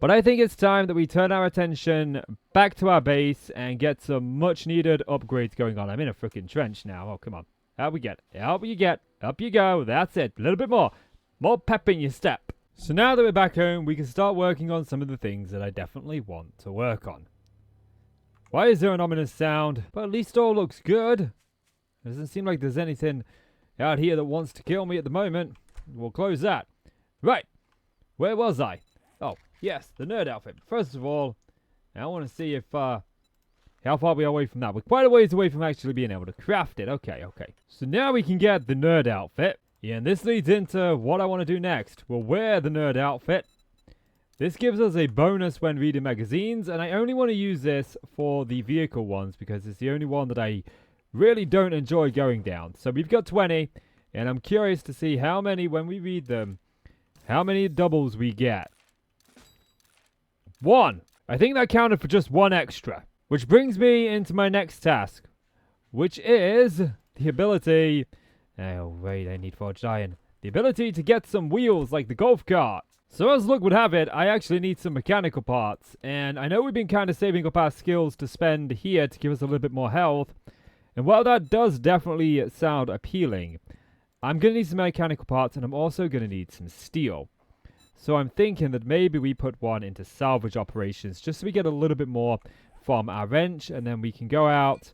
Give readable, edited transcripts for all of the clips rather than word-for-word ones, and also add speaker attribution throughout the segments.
Speaker 1: But I think it's time that we turn our attention back to our base and get some much needed upgrades going on. I'm in a freaking trench now. Oh, come on. Up we get. Up you get. Up you go. That's it. A little bit more. More pep in your step. So now that we're back home, we can start working on some of the things that I definitely want to work on. Why is there an ominous sound? But at least all looks good. It doesn't seem like there's anything out here that wants to kill me at the moment. We'll close that. Right. Where was I? Oh, yes, the nerd outfit. First of all, I want to see if, how far we are away from that. We're quite a ways away from actually being able to craft it. Okay. So now we can get the nerd outfit. Yeah, and this leads into what I want to do next. We'll wear the nerd outfit. This gives us a bonus when reading magazines, and I only want to use this for the vehicle ones because it's the only one that I really don't enjoy going down. So we've got 20, and I'm curious to see how many, when we read them, how many doubles we get. 1. I think that counted for just 1 extra. Which brings me into my next task, which is the ability... Oh, wait, I need forged iron. The ability to get some wheels like the golf cart. So as luck would have it, I actually need some mechanical parts. And I know we've been kind of saving up our skills to spend here to give us a little bit more health. And while that does definitely sound appealing, I'm going to need some mechanical parts and I'm also going to need some steel. So I'm thinking that maybe we put one into salvage operations just so we get a little bit more from our wrench. And then we can go out,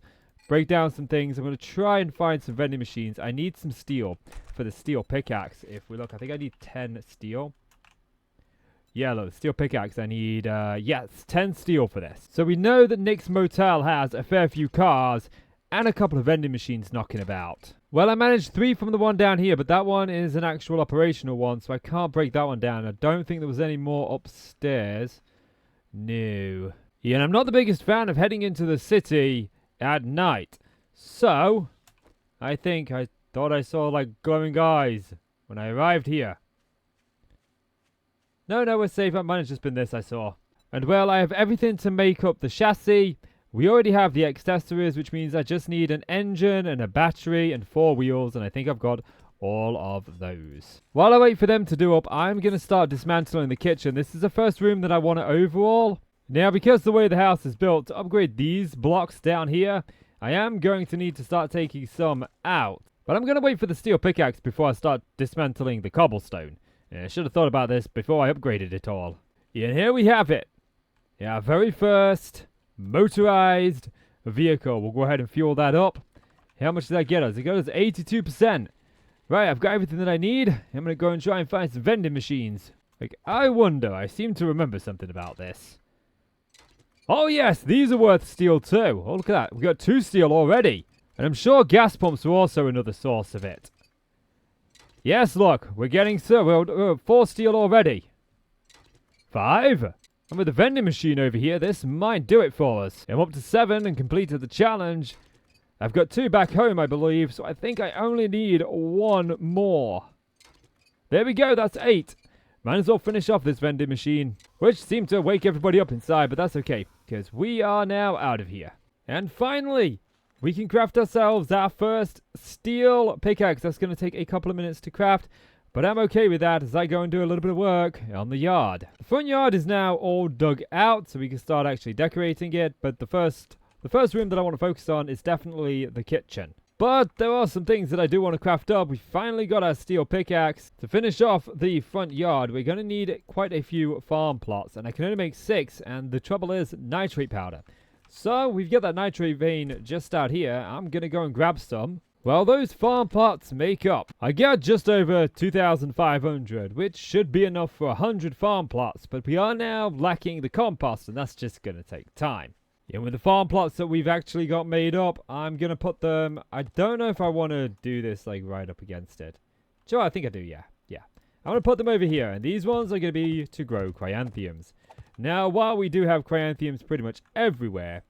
Speaker 1: break down some things. I'm going to try and find some vending machines. I need some steel for the steel pickaxe. If we look, I think I need 10 steel. Yeah, look, steel pickaxe. I need, yes, 10 steel for this. So we know that Nick's Motel has a fair few cars and a couple of vending machines knocking about. Well, I managed 3 from the one down here, but that one is an actual operational one, so I can't break that one down. I don't think there was any more upstairs. No. Yeah, and I'm not the biggest fan of heading into the city at night. So, I thought I saw, like, glowing eyes when I arrived here. No, we're safe. That might have just been this I saw. And, well, I have everything to make up the chassis. We already have the accessories, which means I just need an engine and a battery and 4 wheels, and I think I've got all of those. While I wait for them to do up, I'm going to start dismantling the kitchen. This is the first room that I want to overhaul. Now, because the way the house is built, to upgrade these blocks down here, I am going to need to start taking some out. But I'm going to wait for the steel pickaxe before I start dismantling the cobblestone. I should have thought about this before I upgraded it all. And here we have it. Our very first motorized vehicle. We'll go ahead and fuel that up. How much did that get us? It got us 82%. Right, I've got everything that I need. I'm going to go and try and find some vending machines. Like, I wonder, I seem to remember something about this. Oh yes, these are worth steel too. Oh, look at that. We've got 2 steel already. And I'm sure gas pumps are also another source of it. Yes, look, we're getting we're 4 steel already. 5. And with the vending machine over here, this might do it for us. I'm up to 7 and completed the challenge. I've got 2 back home, I believe, so I think I only need 1 more. There we go, that's 8. Might as well finish off this vending machine, which seemed to wake everybody up inside, but that's okay, because we are now out of here. And finally, we can craft ourselves our first steel pickaxe. That's going to take a couple of minutes to craft, but I'm okay with that as I go and do a little bit of work on the yard. The front yard is now all dug out, so we can start actually decorating it, but the first room that I want to focus on is definitely the kitchen. But there are some things that I do want to craft up. We finally got our steel pickaxe. To finish off the front yard, we're going to need quite a few farm plots, and I can only make 6, and the trouble is nitrate powder. So we've got that nitrate vein just out here. I'm going to go and grab some. Well, those farm plots make up. I got just over 2,500, which should be enough for 100 farm plots, but we are now lacking the compost, and that's just going to take time. And with the farm plots that we've actually got made up, I'm going to put them... I don't know if I want to do this, like, right up against it. Sure, I think I do, yeah. I'm going to put them over here, and these ones are going to be to grow cryanthiums. Now, while we do have cryanthiums pretty much everywhere,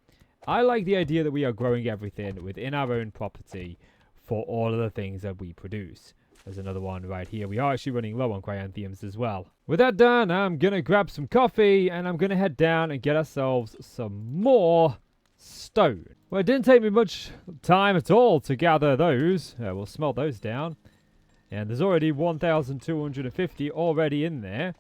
Speaker 1: I like the idea that we are growing everything within our own property for all of the things that we produce. There's another one right here. We are actually running low on cryanthiums as well. With that done, I'm going to grab some coffee and I'm going to head down and get ourselves some more stone. Well, it didn't take me much time at all to gather those. We'll smelt those down. And there's already 1,250 already in there.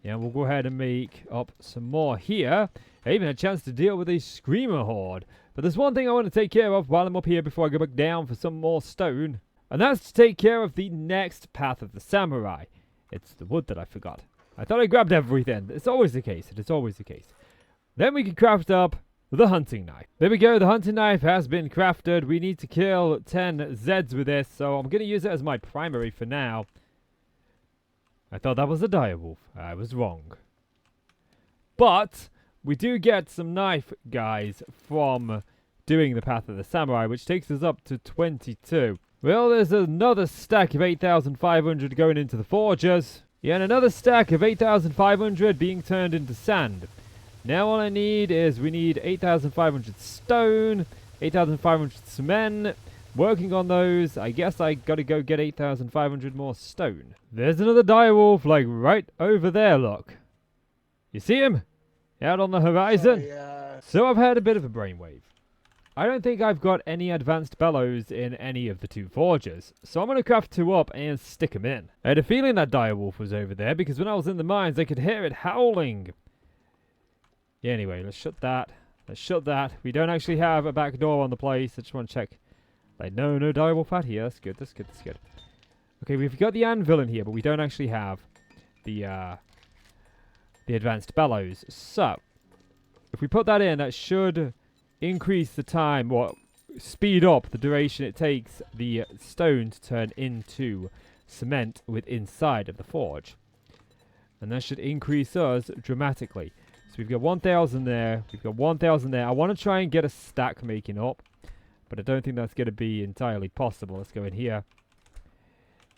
Speaker 1: Yeah, we'll go ahead and make up some more here. I even had a chance to deal with a screamer horde. But there's one thing I want to take care of while I'm up here before I go back down for some more stone. And that's to take care of the next path of the samurai. It's the wood that I forgot. I thought I grabbed everything. It's always the case. It is always the case. Then we can craft up the hunting knife. There we go. The hunting knife has been crafted. We need to kill 10 Zeds with this. So I'm going to use it as my primary for now. I thought that was a direwolf. I was wrong. But we do get some knife, guys, from doing the Path of the Samurai, which takes us up to 22. Well, there's another stack of 8,500 going into the forgers. Yeah, and another stack of 8,500 being turned into sand. Now all I need is we need 8,500 stone, 8,500 cement. Working on those, I guess I gotta go get 8,500 more stone. There's another direwolf, like right over there, look. You see him? Out on the horizon? So I've had a bit of a brainwave. I don't think I've got any advanced bellows in any of the two forges, so I'm gonna craft 2 up and stick them in. I had a feeling that direwolf was over there, because when I was in the mines, I could hear it howling. Yeah, anyway, let's shut that. Let's shut that. We don't actually have a back door on the place. I just want to check. Like, no direwolf out here. That's good, that's good, that's good. Okay, we've got the anvil in here, but we don't actually have the advanced bellows. So, if we put that in, that should increase the time, or speed up the duration it takes the stone to turn into cement with inside of the forge. And that should increase us dramatically. So we've got 1,000 there, we've got 1,000 there. I want to try and get a stack making up, but I don't think that's going to be entirely possible. Let's go in here.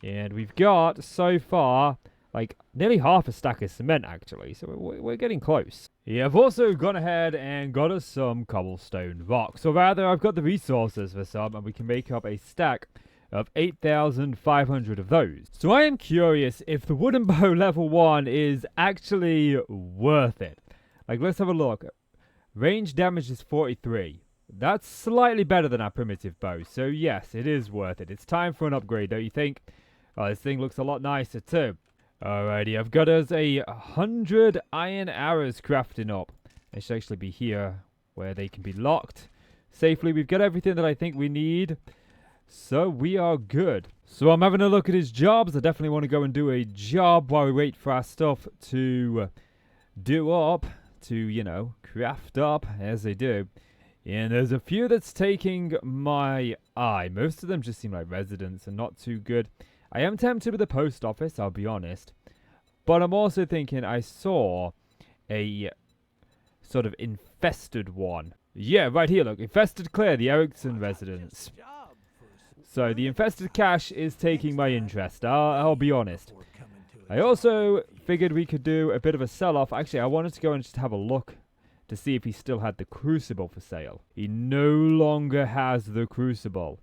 Speaker 1: And we've got, so far, like, nearly half a stack of cement, actually. So we're getting close. Yeah, I've also gone ahead and got us some cobblestone rocks. Or rather, I've got the resources for some, and we can make up a stack of 8,500 of those. So I am curious if the wooden bow level 1 is actually worth it. Like, let's have a look. Range damage is 43. That's slightly better than our primitive bow. So yes, it is worth it. It's time for an upgrade, don't you think? Oh, this thing looks a lot nicer too. Alrighty, I've got us 100 iron arrows crafting up. They should actually be here where they can be locked safely. We've got everything that I think we need. So we are good. So I'm having a look at his jobs. I definitely want to go and do a job while we wait for our stuff to do up. To, you know, craft up as they do. And there's a few that's taking my eye. Most of them just seem like residents and not too good. I am tempted with the post office, I'll be honest. But I'm also thinking I saw a sort of infested one. Yeah, right here, look. Infested Clear, the Erickson residence. So the infested cache is taking my interest, I'll be honest. I also figured we could do a bit of a sell-off. Actually, I wanted to go and just have a look to see if he still had the crucible for sale. He no longer has the crucible.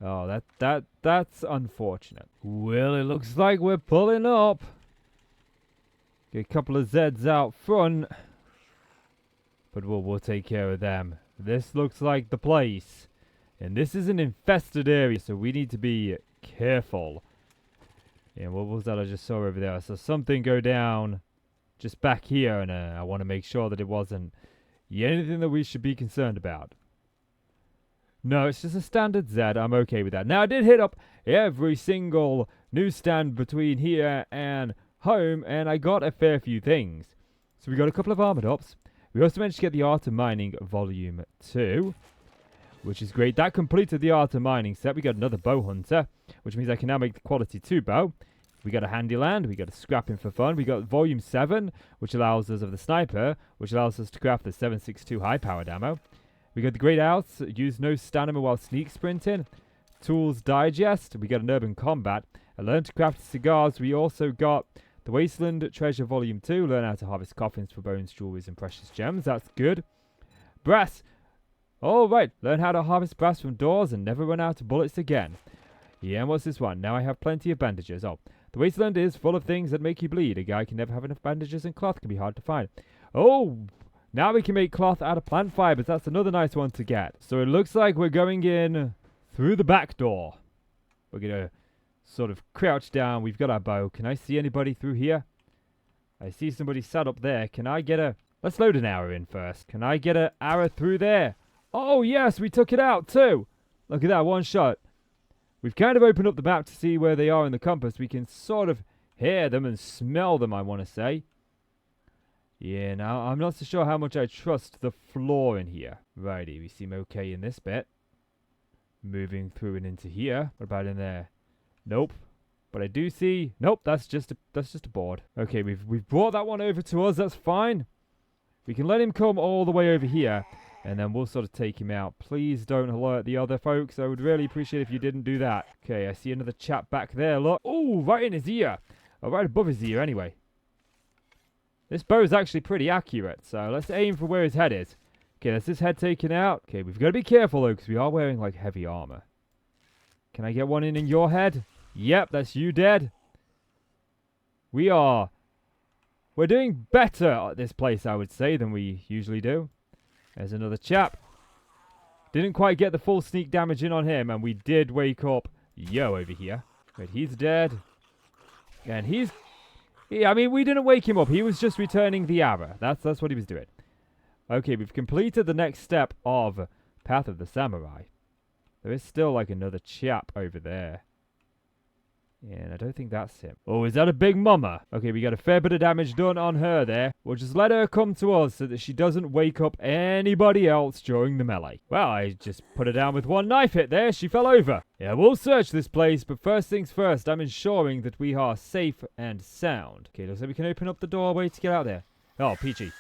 Speaker 1: Oh, that's unfortunate. Well, it looks like we're pulling up. Get a couple of Zeds out front. But we'll take care of them. This looks like the place. And this is an infested area, so we need to be careful. Yeah, what was that I just saw over there? I saw something go down just back here, and I want to make sure that it wasn't anything that we should be concerned about. No, it's just a standard Z. I'm okay with that. Now, I did hit up every single newsstand between here and home, and I got a fair few things. So we got a couple of armored ups. We also managed to get the Art of Mining Volume 2, which is great. That completed the Art of Mining set. We got another Bow Hunter, which means I can now make the Quality 2 bow. We got a Handyland, we got a Scrapping for Fun, we got Volume 7, which allows us of the Sniper, which allows us to craft the 7.62 high-powered ammo. We got the Great Outs, use no stamina while sneak sprinting. Tools Digest, we got an Urban Combat. I learned to craft cigars. We also got the Wasteland Treasure Volume 2, learn how to harvest coffins for bones, jewelries, and precious gems. That's good. Brass. All right, learn how to harvest brass from doors and never run out of bullets again. Yeah, and what's this one? Now I have plenty of bandages. Oh, the wasteland is full of things that make you bleed. A guy can never have enough bandages, and cloth can be hard to find. Oh, now we can make cloth out of plant fibers. That's another nice one to get. So it looks like we're going in through the back door. We're going to sort of crouch down. We've got our bow. Can I see anybody through here? I see somebody sat up there. Can I get a... Let's load an arrow in first. Can I get an arrow through there? Oh, yes, we took it out too. Look at that, one shot. We've kind of opened up the map to see where they are in the compass. We can sort of hear them and smell them, I want to say. Yeah, now, I'm not so sure how much I trust the floor in here. Righty, we seem okay in this bit. Moving through and into here. What about in there? Nope. But I do see... Nope, that's just a board. Okay, we've brought that one over to us. That's fine. We can let him come all the way over here. And then we'll sort of take him out. Please don't alert the other folks. I would really appreciate if you didn't do that. Okay, I see another chap back there. Look. Oh, right in his ear. Oh, right above his ear anyway. This bow is actually pretty accurate. So let's aim for where his head is. Okay, that's his head taken out. Okay, we've got to be careful though, because we are wearing like heavy armor. Can I get one in your head? Yep, that's you dead. We're doing better at this place, I would say, than we usually do. There's another chap. Didn't quite get the full sneak damage in on him, and we did wake up Yo over here. Wait, he's dead. And I mean, we didn't wake him up. He was just returning the arrow. That's what he was doing. Okay, we've completed the next step of Path of the Samurai. There is still like another chap over there. And I don't think that's him. Oh, is that a big mama? Okay, we got a fair bit of damage done on her there. We'll just let her come to us so that she doesn't wake up anybody else during the melee. Well, I just put her down with one knife hit there. She fell over. Yeah, we'll search this place, but first things first, I'm ensuring that we are safe and sound. Okay, looks like we can open up the doorway to get out there. Oh, peachy.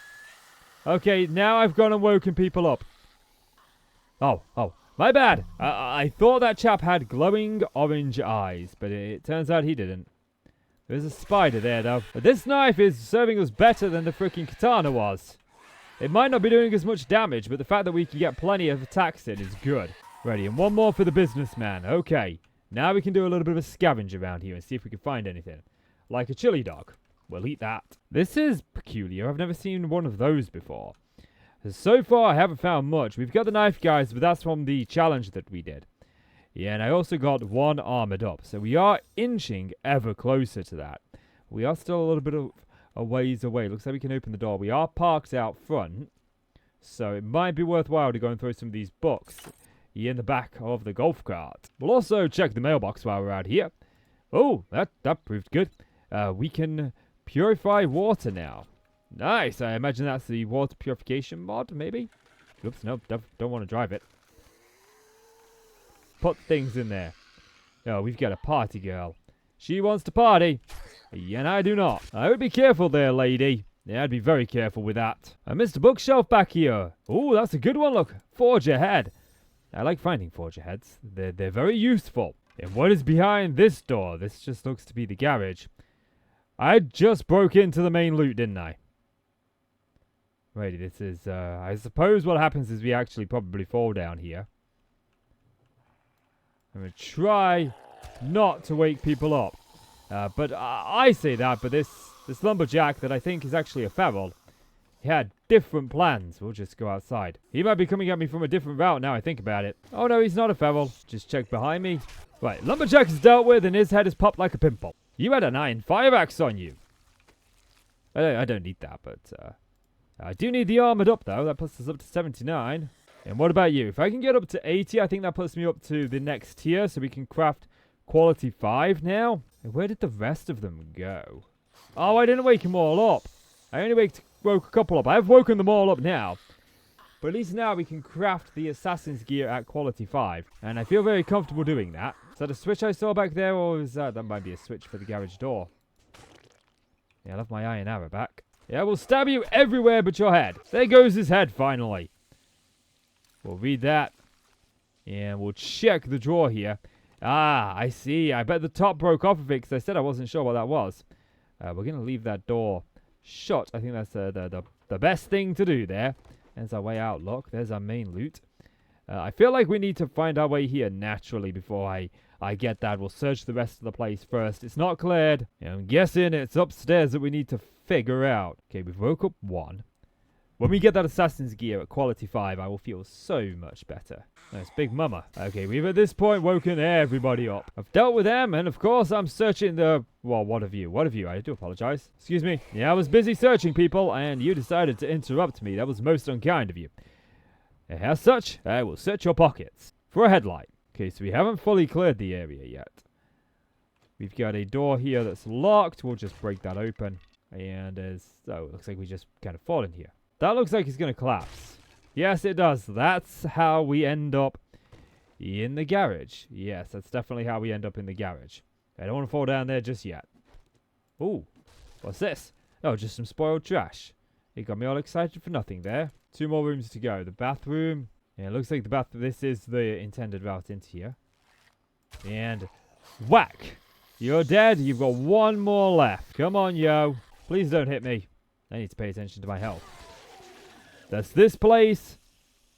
Speaker 1: Okay, now I've gone and woken people up. Oh. My bad. I thought that chap had glowing orange eyes, but it turns out he didn't. There's a spider there, though. But this knife is serving us better than the freaking katana was. It might not be doing as much damage, but the fact that we can get plenty of attacks in is good. Ready, and one more for the businessman. Okay, now we can do a little bit of a scavenge around here and see if we can find anything. Like a chili dog. We'll eat that. This is peculiar. I've never seen one of those before. So far, I haven't found much. We've got the knife guys, but that's from the challenge that we did. Yeah, and I also got one armored up. So we are inching ever closer to that. We are still a little bit of a ways away. Looks like we can open the door. We are parked out front. So it might be worthwhile to go and throw some of these books in the back of the golf cart. We'll also check the mailbox while we're out here. Oh, that proved good. We can purify water now. Nice. I imagine that's the water purification mod, maybe? Oops, nope. Don't want to drive it. Put things in there. Oh, we've got a party girl. She wants to party. And I do not. I would be careful there, lady. Yeah, I'd be very careful with that. Mr. Bookshelf back here. Oh, that's a good one, look. Forge ahead. I like finding forge heads. They're very useful. And what is behind this door? This just looks to be the garage. I just broke into the main loot, didn't I? Wait, this is, I suppose what happens is we actually probably fall down here. I'm going to try not to wake people up. But I say that, but this lumberjack that I think is actually a feral, he had different plans. We'll just go outside. He might be coming at me from a different route now I think about it. Oh no, he's not a feral. Just check behind me. Right, lumberjack is dealt with and his head is popped like a pimple. You had an iron fire axe on you. I don't need that, but... I do need the armored up, though. That puts us up to 79. And what about you? If I can get up to 80, I think that puts me up to the next tier, so we can craft quality 5 now. And where did the rest of them go? Oh, I didn't wake them all up. I only woke a couple up. I've woken them all up now. But at least now we can craft the assassin's gear at quality 5. And I feel very comfortable doing that. Is that a switch I saw back there, or is that might be a switch for the garage door? Yeah, I'll have my iron arrow back. Yeah, we'll stab you everywhere but your head. There goes his head, finally. We'll read that. And we'll check the drawer here. Ah, I see. I bet the top broke off of it because I said I wasn't sure what that was. We're going to leave that door shut. I think that's the best thing to do there. There's our way out. Look, there's our main loot. I feel like we need to find our way here naturally before I get that. We'll search the rest of the place first. It's not cleared. I'm guessing it's upstairs that we need to figure out. Okay, we've woke up one. When we get that assassin's gear at quality 5, I will feel so much better. Nice Big Mama. Okay, we've at this point woken everybody up. I've dealt with them, and of course I'm searching the... Well, what of you? What of you? I do apologize. Excuse me. Yeah, I was busy searching people, and you decided to interrupt me. That was most unkind of you. As such, I will search your pockets for a headlight. Okay, so we haven't fully cleared the area yet. We've got a door here that's locked. We'll just break that open. And so it looks like we just kind of fall in here. That looks like it's going to collapse. Yes, it does. That's how we end up in the garage. Yes, that's definitely how we end up in the garage. I don't want to fall down there just yet. Ooh, what's this? Oh, just some spoiled trash. It got me all excited for nothing there. 2 more rooms to go. The bathroom. Yeah, it looks like the bathroom. This is the intended route into here. And whack! You're dead. You've got 1 more left. Come on, yo. Please don't hit me. I need to pay attention to my health. That's this place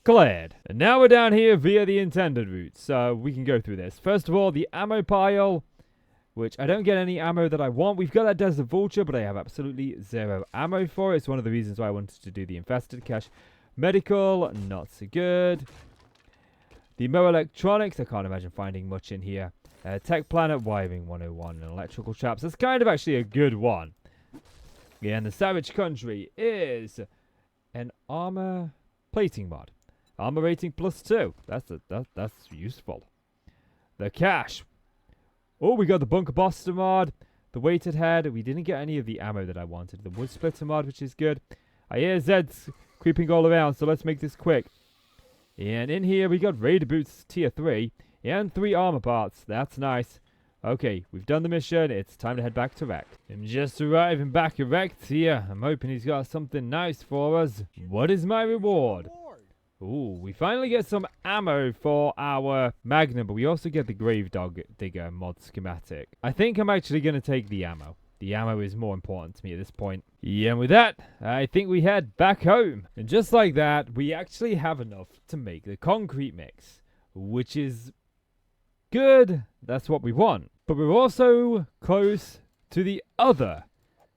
Speaker 1: cleared. And now we're down here via the intended route, so we can go through this. First of all, the ammo pile, which I don't get any ammo that I want. We've got that Desert Vulture, but I have absolutely 0 ammo for it. It's one of the reasons why I wanted to do the infested cache. Medical, not so good. The Mo Electronics, I can't imagine finding much in here. Tech Planet, Wiring 101, and Electrical Traps. That's kind of actually a good one. Yeah, and the Savage Country is an armor plating mod. Armor rating +2. That's useful. The cache. Oh, we got the Bunker Buster mod. The weighted head. We didn't get any of the ammo that I wanted. The Wood Splitter mod, which is good. I hear Zeds creeping all around, so let's make this quick. And in here, we got Raider Boots Tier 3. And 3 armor parts. That's nice. Okay, we've done the mission. It's time to head back to Rect. I'm just arriving back at Rect here. I'm hoping he's got something nice for us. What is my reward? Ooh, we finally get some ammo for our Magnum, but we also get the Grave Digger mod schematic. I think I'm actually going to take the ammo. The ammo is more important to me at this point. Yeah, and with that, I think we head back home. And just like that, we actually have enough to make the concrete mix, which is good. That's what we want. But we're also close to the other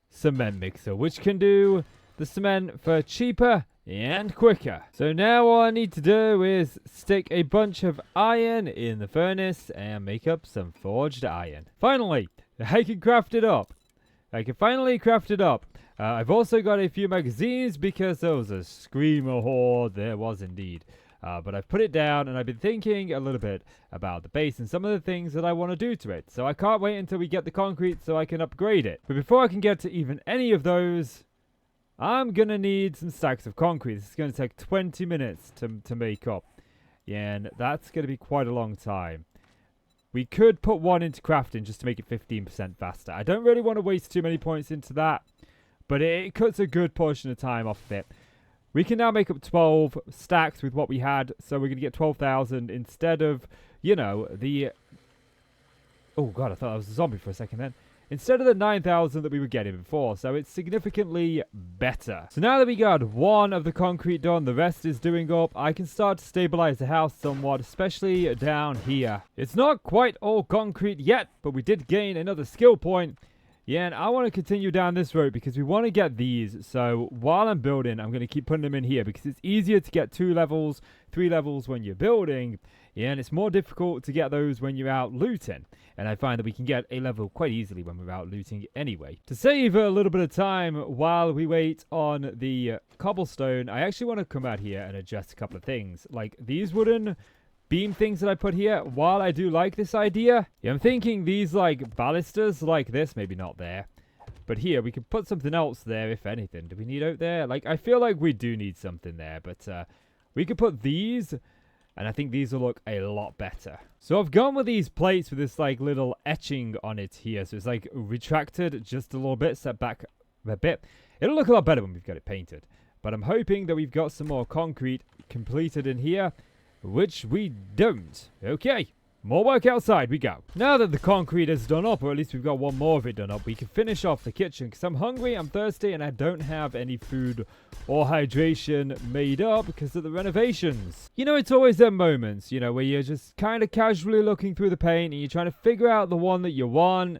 Speaker 1: cement mixer, which can do the cement for cheaper and quicker. So now all I need to do is stick a bunch of iron in the furnace and make up some forged iron. Finally, I can craft it up. I can finally craft it up. I've also got a few magazines because there was a screamer horde. There was indeed. But I've put it down and I've been thinking a little bit about the base and some of the things that I want to do to it. So I can't wait until we get the concrete so I can upgrade it. But before I can get to even any of those, I'm going to need some stacks of concrete. This is going to take 20 minutes to make up. Yeah, and that's going to be quite a long time. We could put 1 into crafting just to make it 15% faster. I don't really want to waste too many points into that, but it cuts a good portion of time off of it. We can now make up 12 stacks with what we had, so we're going to get 12,000 instead of, you know, the... Oh god, I thought I was a zombie for a second then. Instead of the 9,000 that we were getting before, so it's significantly better. So now that we got 1 of the concrete done, the rest is doing up, I can start to stabilize the house somewhat, especially down here. It's not quite all concrete yet, but we did gain another skill point. Yeah, and I want to continue down this road because we want to get these. So while I'm building, I'm going to keep putting them in here because it's easier to get 2 levels, 3 levels when you're building. Yeah, and it's more difficult to get those when you're out looting. And I find that we can get a level quite easily when we're out looting anyway. To save a little bit of time while we wait on the cobblestone, I actually want to come out here and adjust a couple of things. Like these wooden beam things that I put here, while I do like this idea, yeah, I'm thinking these like balusters like this, maybe not there. But here, we could put something else there, if anything. Do we need out there? Like, I feel like we do need something there, but we could put these, and I think these will look a lot better. So I've gone with these plates with this like little etching on it here. So it's like retracted just a little bit, set back a bit. It'll look a lot better when we've got it painted. But I'm hoping that we've got some more concrete completed in here, which we don't. Okay, more work outside we go. Now that the concrete is done up, or at least we've got 1 more of it done up, we can finish off the kitchen because I'm hungry, I'm thirsty, and I don't have any food or hydration made up because of the renovations. You know, it's always them moments, you know, where you're just kind of casually looking through the paint and you're trying to figure out the one that you want,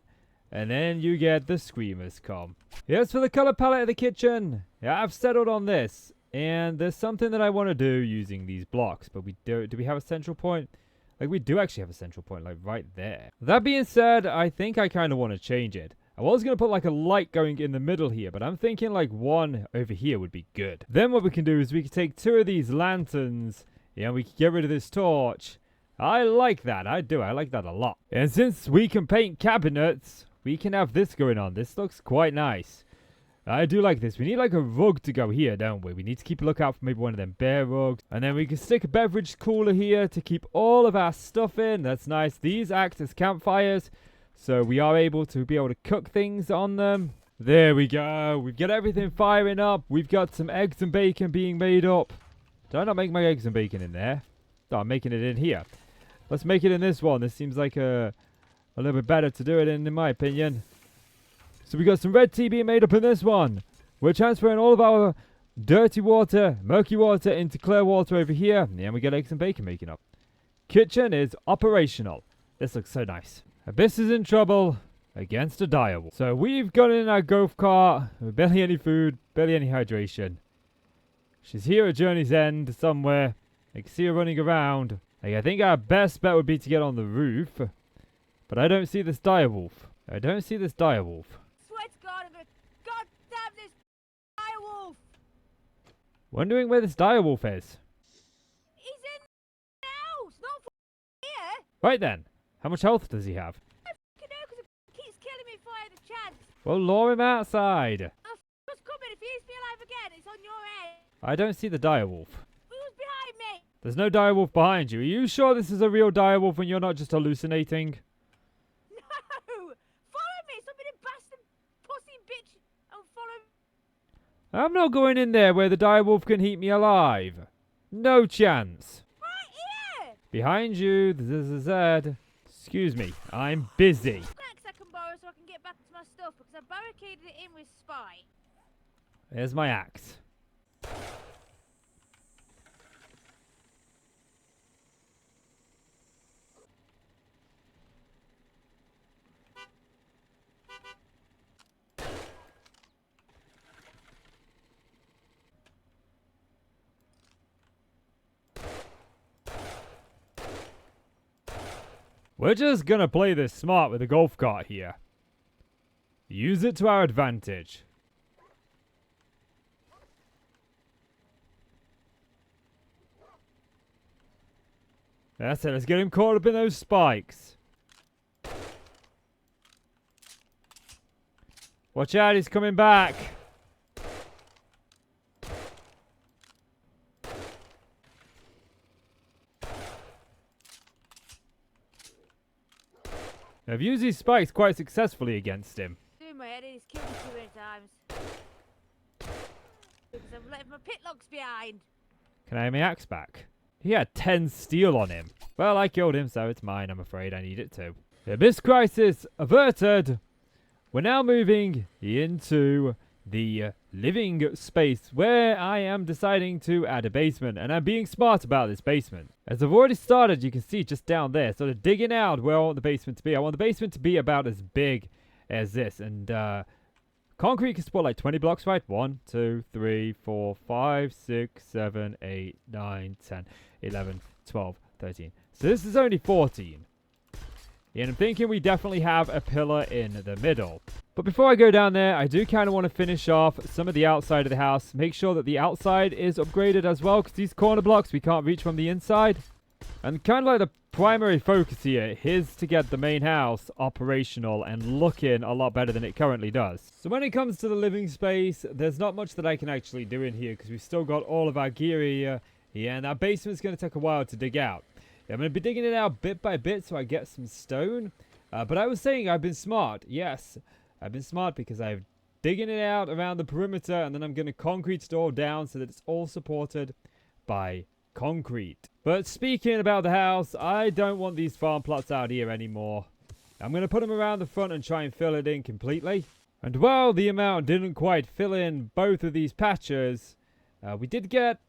Speaker 1: and then you get the screamers come. Yes, for the color palette of the kitchen. Yeah, I've settled on this. And there's something that I want to do using these blocks, but do we have a central point? Like, we do actually have a central point, like, right there. That being said, I think I kind of want to change it. I was going to put, like, a light going in the middle here, but I'm thinking, like, one over here would be good. Then what we can do is we can take 2 of these lanterns, and we can get rid of this torch. I like that. I do. I like that a lot. And since we can paint cabinets, we can have this going on. This looks quite nice. I do like this. We need like a rug to go here, don't we? We need to keep a lookout for maybe one of them bear rugs. And then we can stick a beverage cooler here to keep all of our stuff in. That's nice. These act as campfires, so we are able to cook things on them. There we go. We've got everything firing up. We've got some eggs and bacon being made up. Did I not make my eggs and bacon in there? No, I'm making it in here. Let's make it in this one. This seems like a little bit better to do it in my opinion. So we got some red tea being made up in this one. We're transferring all of our dirty water, murky water into clear water over here. And we got eggs and bacon making up. Kitchen is operational. This looks so nice. Abyss is in trouble against a dire wolf. So we've got in our golf cart. Barely any food, barely any hydration. She's here at Journey's End somewhere. I can see her running around. Like, I think our best bet would be to get on the roof. But I don't see this dire wolf. I don't see this dire wolf.
Speaker 2: Swear to God, I'm gonna goddamn this dire wolf.
Speaker 1: Wondering where this dire wolf is.
Speaker 2: He's in the house, not here.
Speaker 1: Right then. How much health does he have?
Speaker 2: I fucking know, because it keeps killing me before I had a chance.
Speaker 1: Well, lure him outside.
Speaker 2: What's coming? If he eats me alive again, it's on your head.
Speaker 1: I don't see the dire wolf.
Speaker 2: Who's behind me?
Speaker 1: There's no dire wolf behind you. Are you sure this is a real dire wolf and you're not just hallucinating?
Speaker 2: No! Follow me! Stop being a bastard pussy bitch and follow me.
Speaker 1: I'm not going in there where the dire wolf can eat me alive. No chance.
Speaker 2: Right here!
Speaker 1: Behind you, Z. Excuse me, I'm busy.
Speaker 2: Snacks I can borrow so I can get back to my stuff because I barricaded it in with Spy.
Speaker 1: There's my axe. We're just gonna play this smart with the golf cart here. Use it to our advantage. That's it, let's get him caught up in those spikes. Watch out, he's coming back. I've used these spikes quite successfully against him.
Speaker 2: Doing my head in, he's killed me too many times. Because I've left my pitlocks behind.
Speaker 1: Can I have my axe back? He had 10 steel on him. Well, I killed him, so it's mine. I'm afraid I need it too. The Abyss crisis averted. We're now moving into the living space where I am deciding to add a basement. And I'm being smart about this basement. As I've already started, you can see just down there, sort of digging out where I want the basement to be. I want the basement to be about as big as this. And concrete can support like 20 blocks, right? 1, 2, 3, 4, 5, 6, 7, 8, 9, 10, 11, 12, 13. So this is only 14. And I'm thinking we definitely have a pillar in the middle. But before I go down there, I do kind of want to finish off some of the outside of the house. Make sure that the outside is upgraded as well, because these corner blocks we can't reach from the inside. And kind of like the primary focus here is to get the main house operational and looking a lot better than it currently does. So when it comes to the living space, there's not much that I can actually do in here because we've still got all of our gear here. And our basement's going to take a while to dig out. I'm going to be digging it out bit by bit so I get some stone. But I was saying I've been smart. Yes, I've been smart because I'm digging it out around the perimeter and then I'm going to concrete it all down so that it's all supported by concrete. But speaking about the house, I don't want these farm plots out here anymore. I'm going to put them around the front and try and fill it in completely. And while the amount didn't quite fill in both of these patches, we did get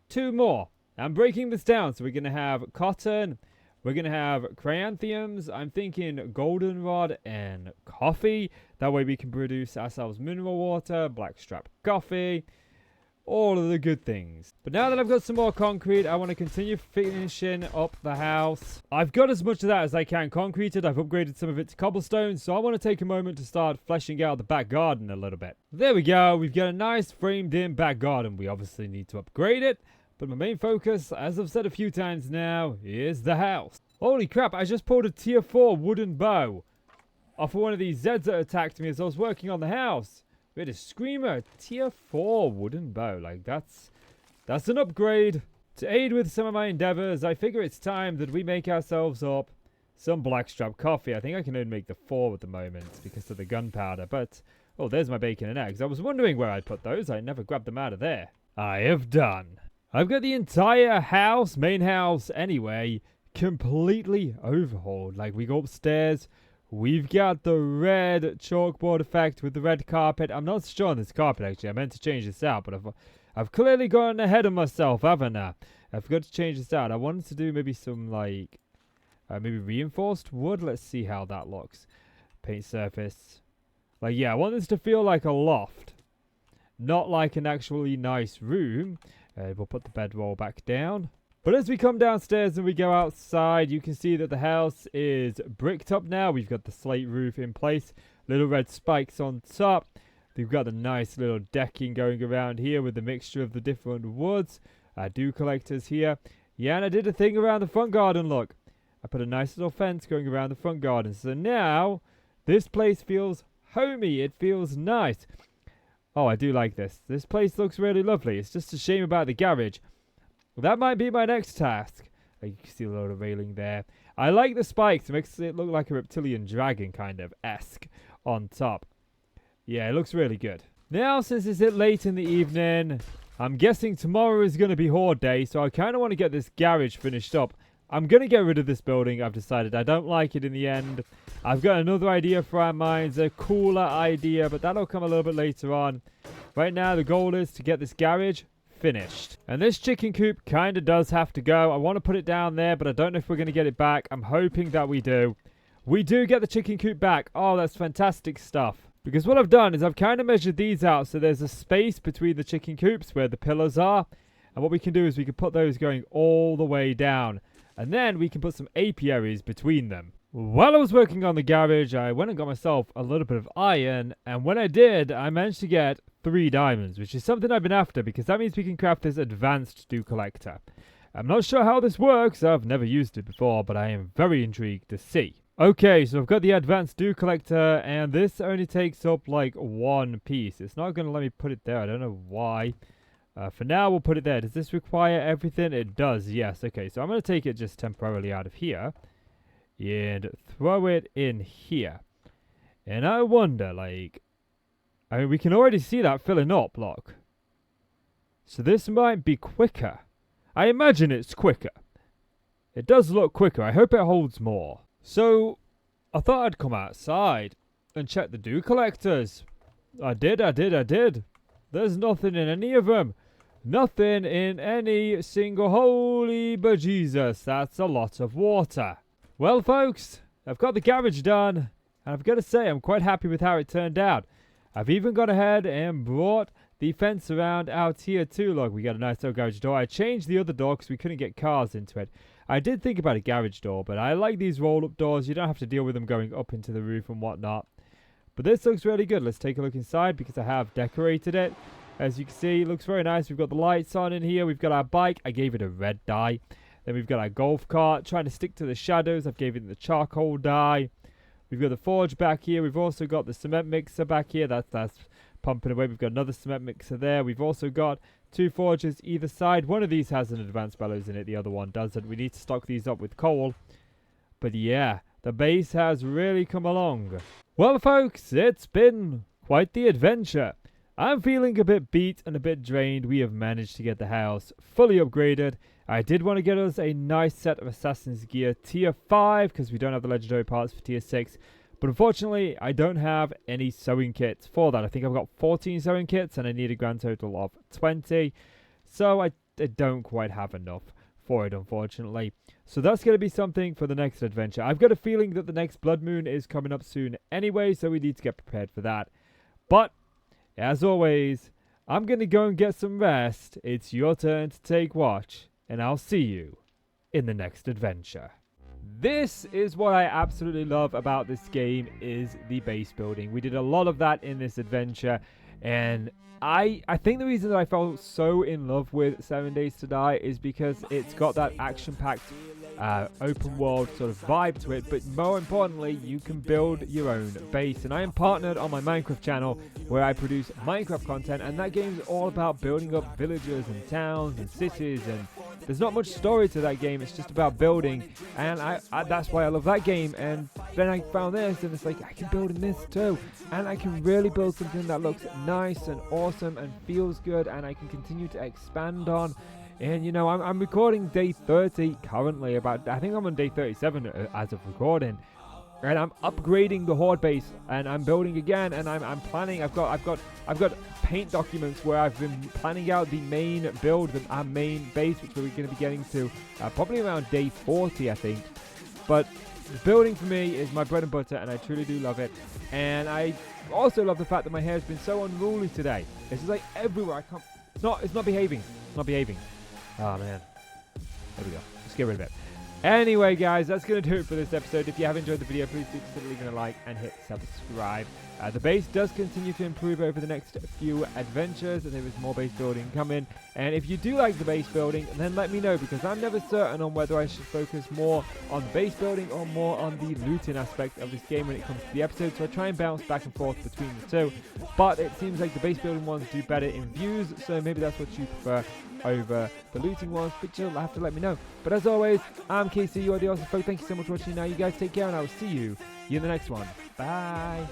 Speaker 1: 2 more. I'm breaking this down, so we're going to have cotton, we're going to have chrysanthemums, I'm thinking goldenrod and coffee. That way we can produce ourselves mineral water, blackstrap coffee. all of the good things. But now that I've got some more concrete, I want to continue finishing up the house. I've got as much of that as I can concreted. I've upgraded some of it to cobblestone, so I want to take a moment to start fleshing out the back garden a little bit. There we go. We've got a nice framed in back garden. We obviously need to upgrade it, but my main focus, as I've said a few times now, is the house. Holy crap, I just pulled a tier 4 wooden bow off of one of these Zeds that attacked me as I was working on the house. We had a screamer, tier 4 wooden bow. Like, that's an upgrade. To aid with some of my endeavors, I figure it's time that we make ourselves up some blackstrap coffee. I think I can only make the 4 at the moment because of the gunpowder. But, oh, there's my bacon and eggs. I was wondering where I'd put those. I never grabbed them out of there. I have done. I've got the entire house, main house anyway, completely overhauled. Like, we go upstairs. We've got the red chalkboard effect with the red carpet. I'm not sure on this carpet, actually. I meant to change this out, but I've clearly gotten ahead of myself, haven't I? I forgot to change this out. I wanted to do maybe some, like, maybe reinforced wood. Let's see how that looks. Paint surface. Like, yeah, I want this to feel like a loft, not like an actually nice room. We'll put the bedroll back down. But as we come downstairs and we go outside, you can see that the house is bricked up now. We've got the slate roof in place, little red spikes on top. We've got the nice little decking going around here with the mixture of the different woods. Dew collectors here. Yeah, and I did a thing around the front garden, look. I put a nice little fence going around the front garden. So now, this place feels homey. It feels nice. Oh, I do like this. This place looks really lovely. It's just a shame about the garage. Well, that might be my next task. You can see a lot of railing there. I like the spikes. It makes it look like a reptilian dragon kind of esque on top. Yeah, it looks really good. Now, since it's late in the evening, I'm guessing tomorrow is going to be Horde Day, so I kind of want to get this garage finished up. I'm going to get rid of this building. I've decided I don't like it in the end. I've got another idea for our minds, a cooler idea, but that'll come a little bit later on. Right now, the goal is to get this garage finished. And this chicken coop kind of does have to go. I want to put it down there, but I don't know if we're going to get it back. I'm hoping that we do. We do get the chicken coop back. Oh, that's fantastic stuff. Because what I've done is I've kind of measured these out so there's a space between the chicken coops where the pillars are. And what we can do is we can put those going all the way down. And then we can put some apiaries between them. While I was working on the garage, I went and got myself a little bit of iron. And when I did, I managed to get 3 diamonds, which is something I've been after because that means we can craft this advanced dew collector. I'm not sure how this works. I've never used it before, but I am very intrigued to see. Okay, so I've got the advanced dew collector, and this only takes up like 1 piece. It's not going to let me put it there. I don't know why. For now, we'll put it there. Does this require everything? It does, yes. Okay, so I'm going to take it just temporarily out of here and throw it in here. And I wonder, like, I mean, we can already see that filling up, look. So this might be quicker. I imagine it's quicker. It does look quicker. I hope it holds more. So, I thought I'd come outside and check the dew collectors. I did. There's nothing in any of them. Nothing in any single. Holy bejesus, that's a lot of water. Well, folks, I've got the garage done. And I've got to say, I'm quite happy with how it turned out. I've even gone ahead and brought the fence around out here too. Look, we got a nice little garage door. I changed the other door because we couldn't get cars into it. I did think about a garage door, but I like these roll-up doors. You don't have to deal with them going up into the roof and whatnot. But this looks really good. Let's take a look inside because I have decorated it. As you can see, it looks very nice. We've got the lights on in here. We've got our bike. I gave it a red dye. Then we've got our golf cart. Trying to stick to the shadows. I've gave it the charcoal dye. We've got the forge back here. We've also got the cement mixer back here. That's pumping away. We've got another cement mixer there. We've also got 2 forges either side. One of these has an advanced bellows in it. The other one doesn't. We need to stock these up with coal. But yeah, the base has really come along. Well, folks, it's been quite the adventure. I'm feeling a bit beat and a bit drained. We have managed to get the house fully upgraded. I did want to get us a nice set of Assassin's Gear Tier 5 because we don't have the legendary parts for Tier 6. But unfortunately, I don't have any sewing kits for that. I think I've got 14 sewing kits and I need a grand total of 20. So I don't quite have enough for it, unfortunately. So that's going to be something for the next adventure. I've got a feeling that the next Blood Moon is coming up soon anyway, so we need to get prepared for that. But, as always, I'm going to go and get some rest. It's your turn to take watch, and I'll see you in the next adventure. This is what I absolutely love about this game, is the base building. We did a lot of that in this adventure, and I think the reason that I fell so in love with 7 Days to Die is because it's got that action-packed open world sort of vibe to it, but more importantly, you can build your own base. And I am partnered on my Minecraft channel where I produce Minecraft content, and that game is all about building up villages and towns and cities, and there's not much story to that game. It's just about building, and I that's why I love that game. And then I found this, and it's like I can build in this too, and I can really build something that looks nice and awesome and feels good, and I can continue to expand on. And you know, I'm recording day 30 currently. I think I'm on day 37 as of recording, and I'm upgrading the horde base, and I'm building again, and I'm planning. I've got paint documents where I've been planning out the main build, our main base, which we're going to be getting to probably around day 40, I think. But building for me is my bread and butter, and I truly do love it. And I also love the fact that my hair has been so unruly today. It's just like everywhere. I can't. It's not behaving. It's not behaving. Oh man. There we go. Let's get rid of it. Anyway, guys, that's going to do it for this episode. If you have enjoyed the video, please do consider leaving a like and hit subscribe. The base does continue to improve over the next few adventures, and there is more base building coming. And if you do like the base building, then let me know, because I'm never certain on whether I should focus more on the base building or more on the looting aspect of this game when it comes to the episode. So I try and bounce back and forth between the two. But it seems like the base building ones do better in views, so maybe that's what you prefer over the looting ones, but you'll have to let me know. But as always, I'm KC, you are the awesome folk. Thank you so much for watching. Now you guys take care, and I will see you in the next one. Bye.